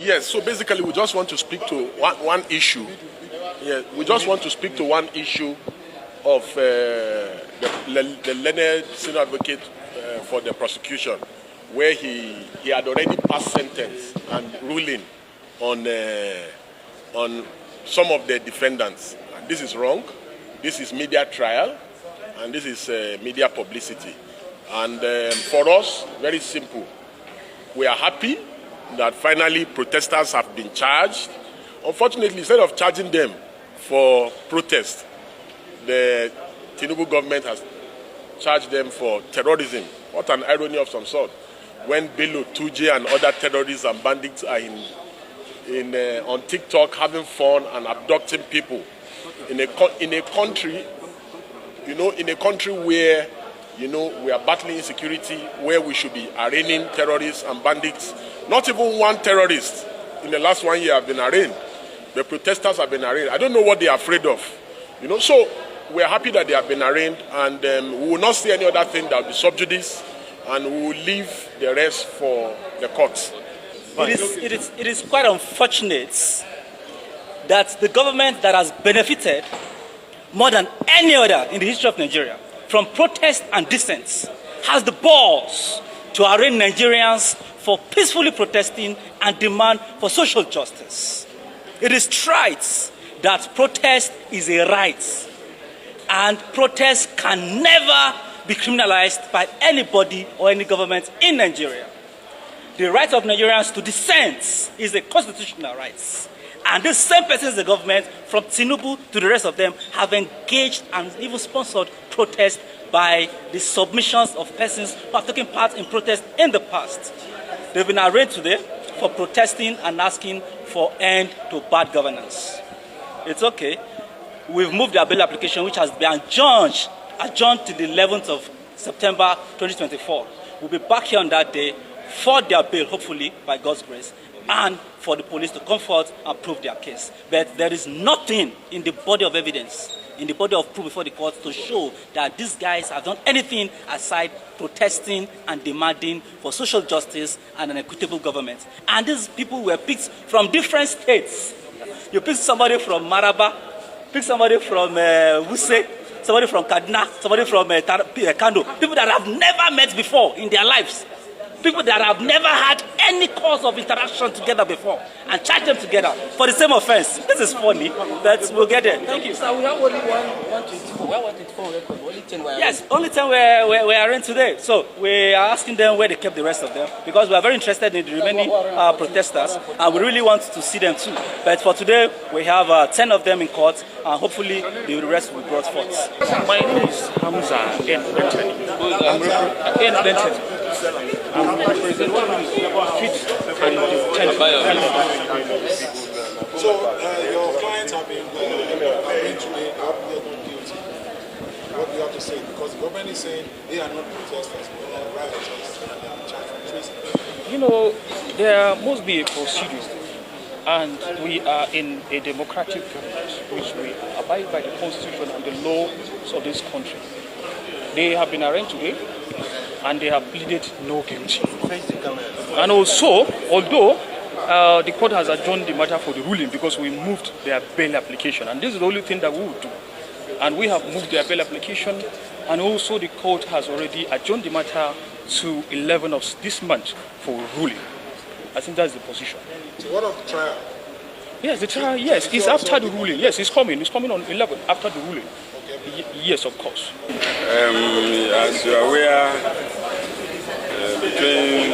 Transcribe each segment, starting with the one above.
Yes, so basically we just want to speak to one issue. Yeah, we just want to speak to one issue of the learned senior advocate for the prosecution, where he had already passed sentence and ruling on some of the defendants. And this is wrong. This is media trial, and this is media publicity. And for us, very simple. We are happy that finally protesters have been charged. Unfortunately, instead of charging them for protest, the Tinubu government has charged them for terrorism. What an irony of some sort. When Bello, Tuje, and other terrorists and bandits are on TikTok having fun and abducting people in a country, in a country where, we are battling insecurity, where we should be arraigning terrorists and bandits. Not even one terrorist in the last 1 year have been arraigned. The protesters have been arraigned. I don't know what they are afraid of. So we are happy that they have been arraigned, and we will not see any other thing that will be sub judice, and we will leave the rest for the courts. It is quite unfortunate that the government that has benefited more than any other in the history of Nigeria from protest and dissent has the balls to arraign Nigerians for peacefully protesting and demand for social justice. It is trite that protest is a right, and protest can never be criminalized by anybody or any government in Nigeria. The right of Nigerians to dissent is a constitutional right. And this same person in the government, from Tinubu to the rest of them, have engaged and even sponsored protests by the submissions of persons who have taken part in protests in the past. They've been arraigned today for protesting and asking for end to bad governance. It's okay. We've moved their bail application, which has been adjourned to the 11th of September 2024. We'll be back here on that day for their bail, hopefully, by God's grace, and for the police to come forth and prove their case. But there is nothing in the body of evidence, in the body of proof before the court, to show that these guys have done anything aside protesting and demanding for social justice and an equitable government. And these people were picked from different states. You pick somebody from Maraba, pick somebody from Wuse, somebody from Kaduna, somebody from Kano, people that have never met before in their lives. People that have never had any cause of interaction together before, and charge them together for the same offense. This is funny, but we'll get there. Thank you. So we have only 124. Where 124 record? Only 10 were Yes, only 10 were arraigned today. So we are asking them where they kept the rest of them, because we are very interested in the remaining protesters, and we really want to see them too. But for today, we have 10 of them in court, and hopefully the rest will be brought forth. My name is Hamza N. Benton. I'm representing Fit and So your clients have been arraigned today after they're not guilty. What do you have to say? Because the government is saying they are not protesters, but they are rioters, and they are charged with treason. There must be a procedure, and we are in a democratic government, which we abide by the constitution and the laws of this country. They have been arraigned today, and they have pleaded no guilty. And also, although the court has adjourned the matter for the ruling because we moved their bail application, and this is the only thing that we would do. And we have moved their bail application, and also the court has already adjourned the matter to 11 of this month for ruling. I think that's the position. So what of the trial? Yes, the trial, yes, it's after the ruling. Yes, it's coming on 11 after the ruling. Yes, of course. As you are aware, between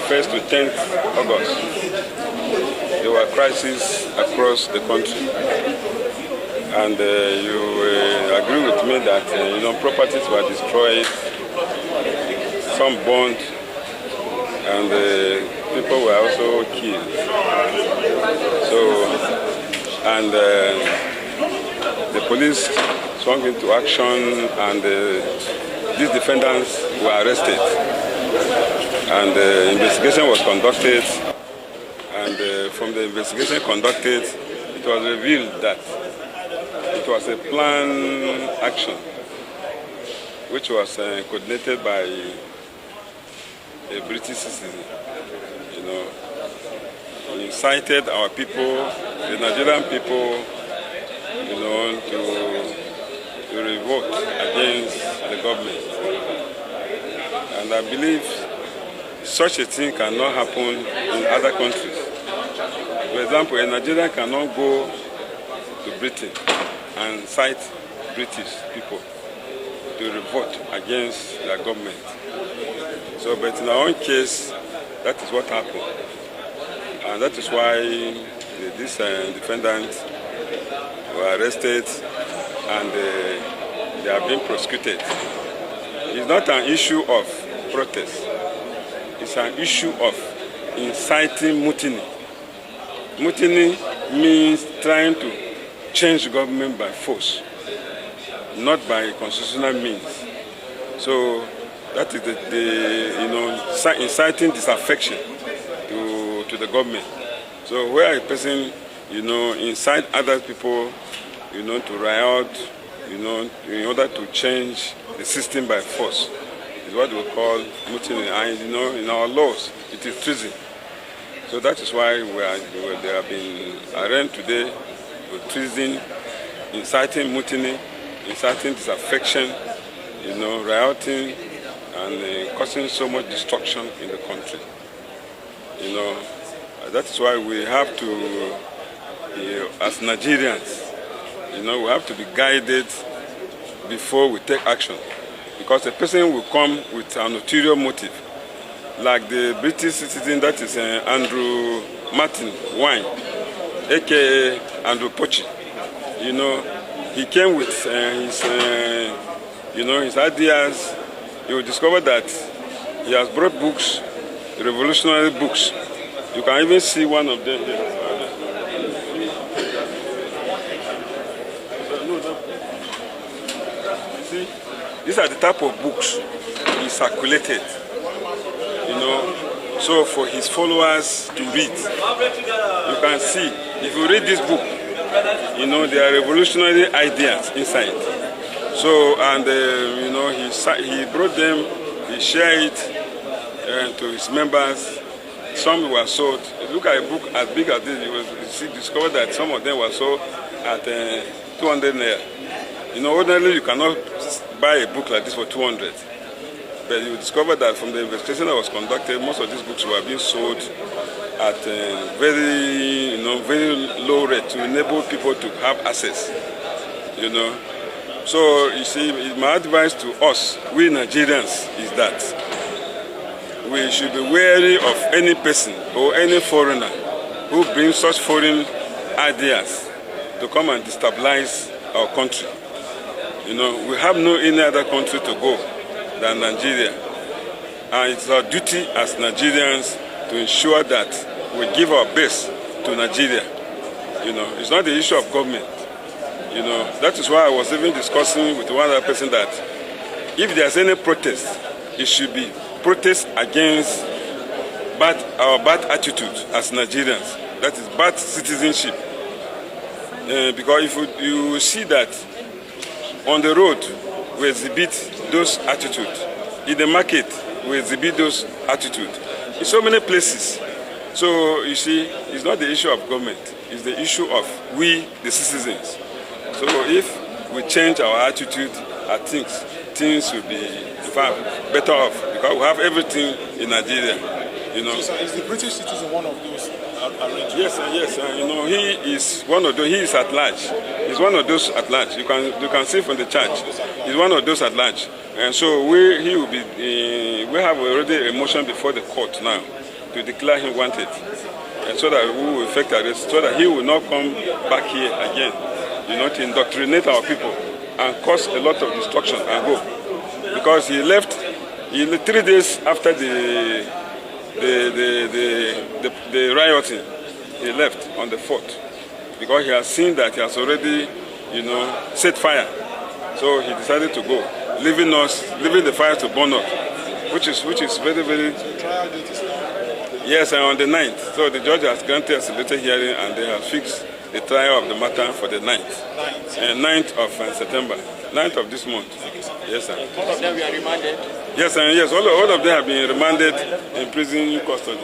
1st to 10th August, there were crises across the country. And you agree with me that properties were destroyed, some burned, and people were also killed. The police swung into action, and these defendants were arrested. And the investigation was conducted, and from the investigation conducted, it was revealed that it was a planned action which was coordinated by a British citizen. We incited our people, the Nigerian people, to revolt against the government. And I believe such a thing cannot happen in other countries. For example, a Nigerian cannot go to Britain and incite British people to revolt against their government. So, but in our own case, that is what happened. And that is why these defendants were arrested and they are being prosecuted. It's not an issue of protest. It's an issue of inciting mutiny. Mutiny means trying to change government by force, not by constitutional means. So that is the inciting disaffection to the government. So where a person, incite other people, to riot, in order to change the system by force, is what we call mutiny. And in our laws, it is treason. So that is why they have been arraigned today with treason, inciting mutiny, inciting disaffection, rioting, and causing so much destruction in the country. That is why we have to, as Nigerians, we have to be guided before we take action. Because a person will come with an ulterior motive, like the British citizen that is Andrew Martin Wine, aka Andrew Pochi. He came with his ideas. You will discover that he has brought books, revolutionary books. You can even see one of them here. See, these are the type of books he circulated, so for his followers to read. You can see, if you read this book, there are revolutionary ideas inside. So, and he brought them, he shared it to his members. Some were sold. If you look at a book as big as this, you will discover that some of them were sold at 200 naira. Ordinarily you cannot buy a book like this for 200. But you discover that from the investigation that was conducted, most of these books were being sold at very low rate to enable people to have access. So you see, my advice to us, we Nigerians, is that we should be wary of any person or any foreigner who brings such foreign ideas to come and destabilize our country. We have no any other country to go than Nigeria. And it's our duty as Nigerians to ensure that we give our best to Nigeria. It's not the issue of government. That is why I was even discussing with one other person that if there's any protest, it should be protest against our bad attitude as Nigerians. That is bad citizenship. Because if you see that on the road, we exhibit those attitudes. In the market, we exhibit those attitudes. In so many places. So, you see, it's not the issue of government. It's the issue of we, the citizens. So if we change our attitude, I think things will be better off. Because we have everything in Nigeria. So, is the British citizen one of those arrangements? Yes. He is one of those. He is at large. He's one of those at large. You can see from the chart. He's one of those at large. And so we have already a motion before the court now to declare him wanted, and so that we will effect arrest, so that he will not come back here again, to indoctrinate our people and cause a lot of destruction and go. Because he left 3 days after the rioting, he left on the 4th because he has seen that he has already, set fire. So he decided to go, leaving the fire to burn up, which is very, very. Trial date is now. Yes, and on the 9th. So the judge has granted us a later hearing, and they have fixed the trial of the matter for the 9th. 9th of September, 9th of this month. Yes, sir. All of them were remanded. Yes, all of them have been remanded in prison custody.